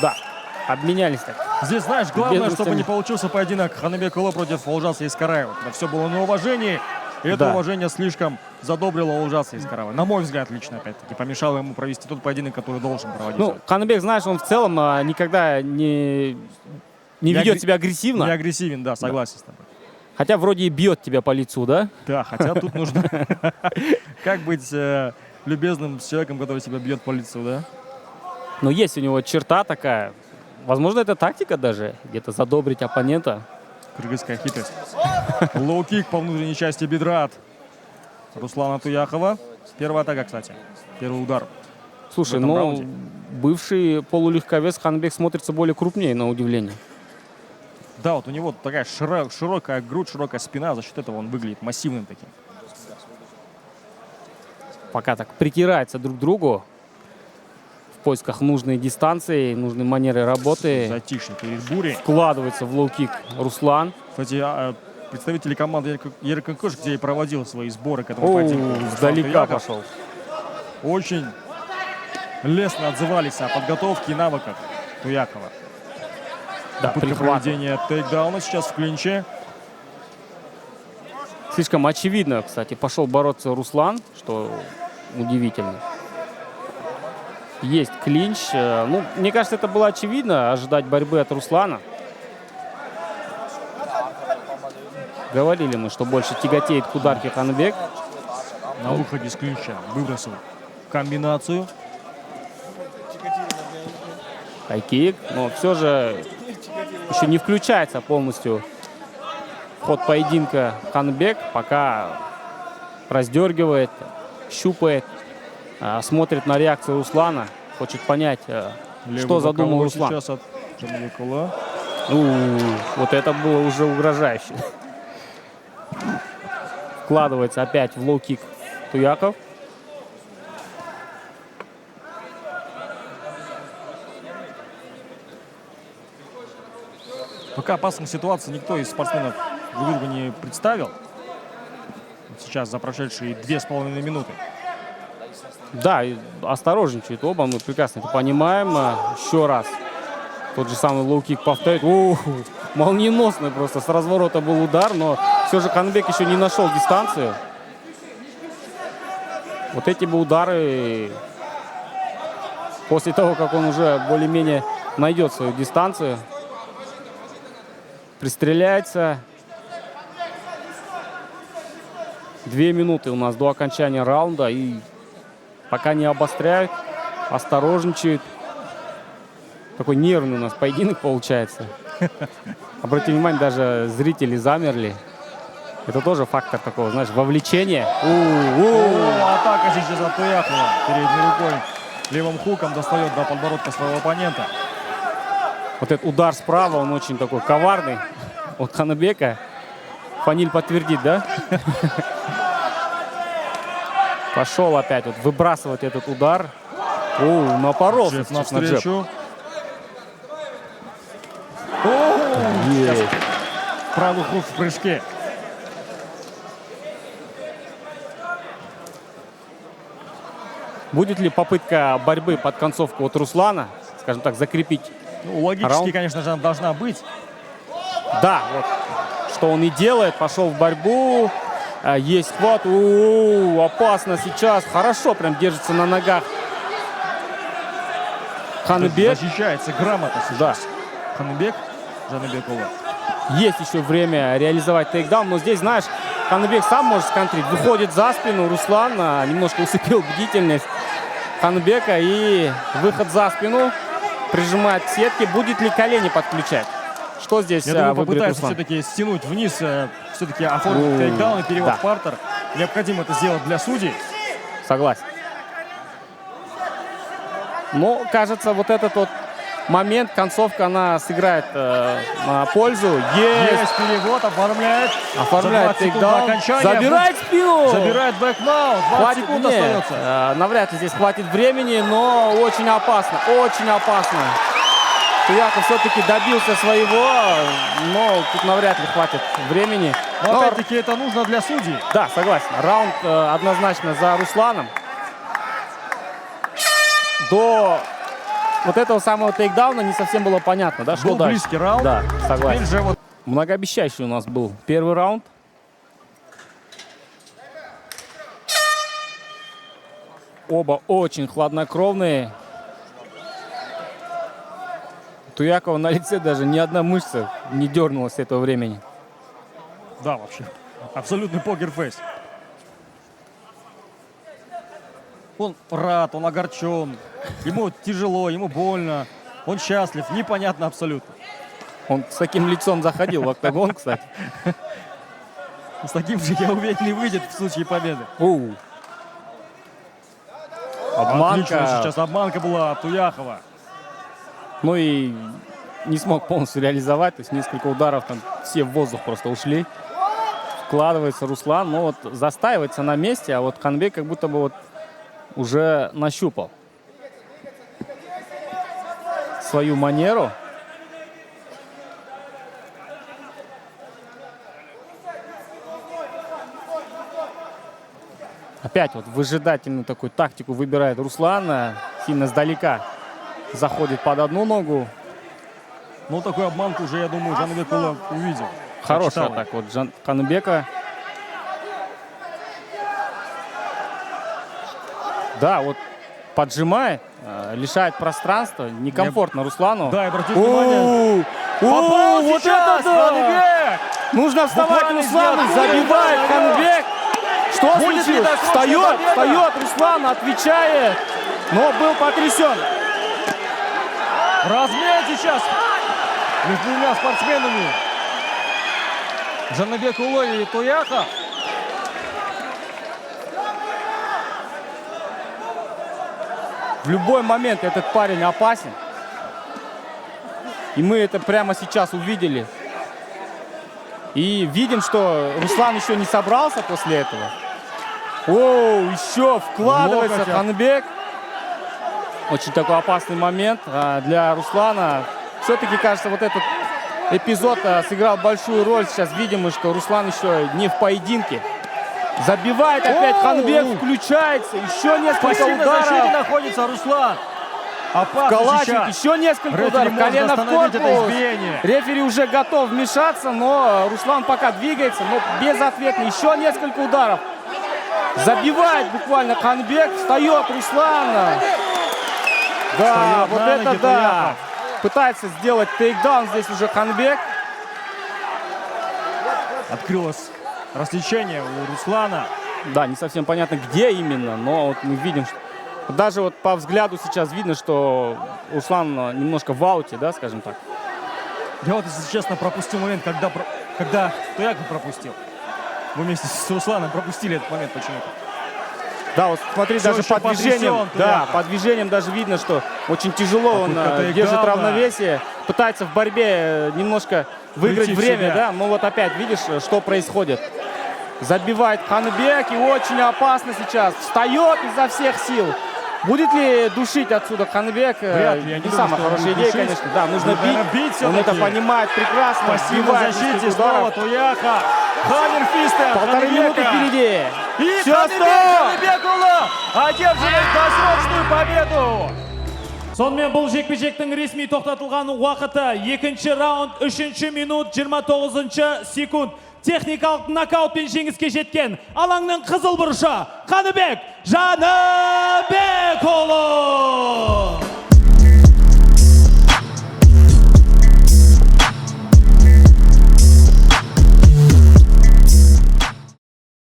Да, обменялись так. Здесь, знаешь, главное, чтобы Бедностями. не получился поединок Ханыбекулы против Олжаса Искараева. Это все было на уважении, и это Да. уважение слишком задобрило Олжаса Искараева. На мой взгляд, лично, опять-таки, помешало ему провести тот поединок, который должен проводиться. Ну, Ханыбек, знаешь, он в целом никогда не ведет себя агрессивно. Не агрессивен, да, согласен с тобой. Хотя вроде и бьет тебя по лицу, да? Да, хотя тут нужно как быть любезным с человеком, который тебя бьет по лицу, да? Но есть у него черта такая. Возможно, это тактика даже. Где-то задобрить оппонента. Кыргызская хитрость. Лоу-кик по внутренней части бедра от Руслана Туяхова. Первая атака, кстати. Первый удар. Слушай, в этом ну, раунде. бывший полулегковес Ханыбек смотрится более крупнее, на удивление. Да, вот у него такая широкая грудь, широкая спина. За счет этого он выглядит массивным таким. Пока так притираются друг к другу в поисках нужной дистанции, нужной манеры работы. Затишье перед бурей. Вкладывается в лоу-кик Руслан. Кстати, представители команды Еркинкош, где и проводил свои сборы к этому О, поединку, Руслан сдалека Туяхов, пошел. очень лестно отзывались о подготовке и навыках Туякова. Да, Попытка прихват. проведения тейкдауна сейчас в клинче. Слишком очевидно, кстати, пошел бороться Руслан, что удивительно. Есть клинч. Ну, мне кажется, это было очевидно, ожидать борьбы от Руслана. Говорили мы, что больше тяготеет к ударке Ханыбек. На выходе с клинча выбросил комбинацию. Хайкик, но все же еще не включается полностью в ход поединка Ханыбек, пока раздергивает, щупает, смотрит на реакцию Руслана, хочет понять, что задумал боковой Руслан. сейчас от Джамаликула. Вот это было уже угрожающе. Вкладывается опять в лоу-кик Туяков. Пока опасных ситуаций никто из спортсменов друг друга не представил. Сейчас за прошедшие 2,5 минуты. Да, и осторожничают оба, мы прекрасно это понимаем. Еще раз тот же самый лоу-кик повторит. Молниеносный просто с разворота был удар, но все же Ханыбек еще не нашел дистанцию. Вот эти бы удары, после того, как он уже более-менее найдет свою дистанцию, пристреляется. 2 минуты у нас до окончания раунда, и пока не обостряют, осторожничают. Такой нервный у нас поединок получается. Обратите внимание, даже зрители замерли. Это тоже фактор такого, знаешь, вовлечения. Атака сейчас от Туяхова. Передней рукой левым хуком достает до подбородка своего оппонента. Вот этот удар справа, он очень такой коварный от Ханыбека. Фаниль подтвердит, да? Пошел опять вот выбрасывать этот удар. Напоролся Джефф сейчас на Джефф. навстречу. Есть. Правый хук в прыжке. Будет ли попытка борьбы под концовку от Руслана, скажем так, закрепить? Ну, логически, Раунд. конечно же, она должна быть. Да, вот что он и делает. Пошел в борьбу. Есть хват. Опасно сейчас. Хорошо прям держится на ногах Ханыбек. Защищается грамотно Да. сейчас. Ханыбек, Жаныбекова. Есть еще время реализовать тейкдаун. Но здесь, знаешь, Ханыбек сам может сконтрить. Выходит за спину. Руслан немножко усыпил бдительность Ханыбека. И выход за спину. Прижимает к сетке. Будет ли колени подключать? Что здесь Я думаю, выберет попытается Руслан? все-таки стянуть вниз, все-таки оформить тейкдаун и перевод да. в партер. Необходимо это сделать для судей. Согласен. Но, кажется, вот этот вот момент, концовка, она сыграет на пользу. Есть перевод, оформляет. Оформляет За 20 секунд до тейкдаун. окончания. Забирает спину. Забирает бэкмаунт. 20 секунд Нет, остается. навряд ли здесь хватит времени, но очень опасно. Очень опасно. Туяков все-таки добился своего, но тут навряд ли хватит времени. Но опять-таки это нужно для судей. Да, согласен. Раунд однозначно за Русланом. До вот этого самого тейкдауна не совсем было понятно, да, что Был дальше. близкий раунд. Да, согласен. Теперь же вот Многообещающий у нас был первый раунд. Оба очень хладнокровные. У Туякова на лице даже ни одна мышца не дернулась с этого времени. да, вообще. Абсолютный покерфейс. Он рад, он огорчен. Ему тяжело, ему больно. Он счастлив, непонятно абсолютно. Он с таким лицом заходил в октагон, кстати. С таким же, я уверен, не выйдет в случае победы. Отлично, Обманка. сейчас обманка была от Туяхова. Ну и не смог полностью реализовать. То есть несколько ударов там все в воздух просто ушли. Вкладывается Руслан, но вот застаивается на месте, а вот Ханбек как будто бы вот уже нащупал свою манеру. Опять вот выжидательную такую тактику выбирает Руслан. Сильно сдалека заходит под одну ногу. Ну, такую обманку уже, я думаю, Жанбек увидел. Хорошая Прочитал. атака вот Ханбека. Да, вот поджимает, лишает пространства. Некомфортно Руслану. Да, и обратите внимание. Попал Вот сейчас это да! Ханбек! Нужно вставать Буквально Руслану, сделал забивает удар. Ханбек. Что Будет ли случилось? досрочная победа? Встает Руслан, отвечает, но был потрясен. Размен сейчас между двумя спортсменами. Жанбек Улой и Туяхов. В любой момент этот парень опасен. И мы это прямо сейчас увидели. И видим, что Руслан еще не собрался после этого. Оу, еще вкладывается Локоть. Ханбек. Очень такой опасный момент для Руслана. Все-таки, кажется, вот этот эпизод сыграл большую роль. Сейчас видим, что Руслан еще не в поединке. Забивает опять Ханбек, включается. Еще В несколько пассивной защите ударов. находится Руслан. Опасно Калачник, сейчас. еще несколько Рефери ударов. может Колено в остановить это корпус. избиение. Рефери уже готов вмешаться, но Руслан пока двигается, но безответно. Еще несколько ударов. Забивает буквально Ханбек. Встает Руслан. Да, Встает вот на это ноги да. Туяхов. Пытается сделать тейкдаун здесь уже Ханбек. Открылось рассечение у Руслана. Да, не совсем понятно, где именно, но вот мы видим, что даже вот по взгляду сейчас видно, что Руслан немножко в ауте, да, скажем так. Я вот, если честно, пропустил момент, когда Туяков пропустил. Мы вместе с Русланом пропустили этот момент почему-то. Да, вот смотри, Всё даже еще по движениям, потрясен да, Туяков. по движениям даже видно, что очень тяжело он Попытка тейкдауна. держит равновесие, пытается в борьбе немножко выиграть Прийти в время, себя. да, но вот опять видишь, что происходит. Забивает Ханбек и очень опасно сейчас, встает изо всех сил. Будет ли душить отсюда Ханбек? Вряд ли, я не думаю, самая что он хорошая будет идея, душить. конечно. Да, нужно Наверное, бить бить. Он это все-таки. понимает прекрасно. Пассивной Сбивает защите несколько снова ударов. Туяха. Хаммерфистер. Полторы минуты впереди. И Все, стоп! Ханбек одерживает досрочную победу. Сонымен бұл жекпе-жектің ресми тоқтатылған уақыты 2-ші раунд 3-ші минут 29-ші секунд. Техникалық нокаутпен жеңіске жеткен алаңның қызыл бұрышы Қаныбек Жаныбекұлы.